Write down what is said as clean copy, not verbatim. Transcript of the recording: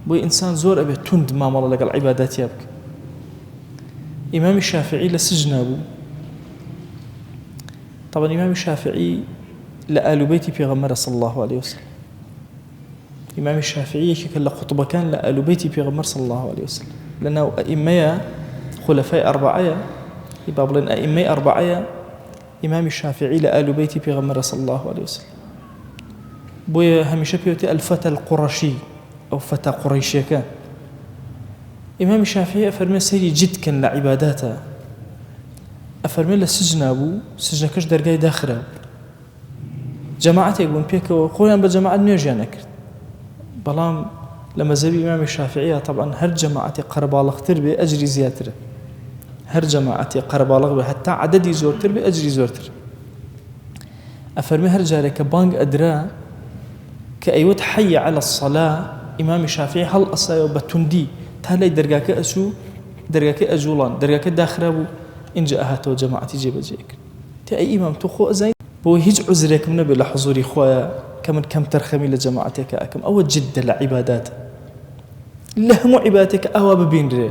بۆی ئینسان زۆر ئەبێت توند مامەڵە لەگەڵ عیباداتیا بکە. ئیمامی شافعی لە سجنا بوو. طبعا ئیمامی شافعی لە ئالوبەیتی پێغەمبەر صلی الله عليه وسلم. ئیمامی شافعی یەکێکە لە خوتبەکان لە ئالوبەیتی پێغەمبەر صلی الله عليه وسلم، لەناو ئەئیمەیە خولەفای ئەربعەیە، با بڵێن ئەئیمەی ئەربعەیە، ئیمامی شافعی لە ئالوبەیتی پێغەمبەر صلی الله عليه وسلم. بۆیە هەمیشە پێوتێ ئەلفەتە القوڕەشی، ئەو فەتە قوڕیشیەکە. ئیمامی شافعی ئەفەرمێ سەیری جدکن لە عیباداتە، ئەفەرمێ لە سجنا بوو، سجنەکەش دەرگای داخرا، جەماعەتێک بوون پێکەوە، خۆیان بە جەماعەت نوێژیان نەکرد. بەڵام لە مەزهەبی ئیمامی شافعیە طبعا هەر جەماعەتی قەرەباڵغتر بێ ئەجری زیاترە، هەر جەماعەتی قەرەباڵغ بێ هەتا عەدەدی زۆرتر بێ ئەجری زۆرتر. ئەفەرمێ هەر جارێک کە بانگ ئەدرا کە ئەیوت حەیە عەلە الصەلا، ئیمامی شافعی هەڵ ئەسایەوە بە توندی تا لای دەرگاکە ئەچوو، دەرگاکە ئەجوڵان، دەرگاکە داخرا بوو، اینجا ئەهاتەوە جەماعەتی جێبەجێ کرد. تێ ئەی ئیمام تۆ خۆ ئەزانی بۆ هیچ عوزرێکم نەبێت لە حوزوری خۆیە کە من کەم تەرخەمی لە جەماعەتێکە ئەکەم. ئەوە جددە لە عیباداتە، لە هەموو عیباداتێک ئاوا ببینرێ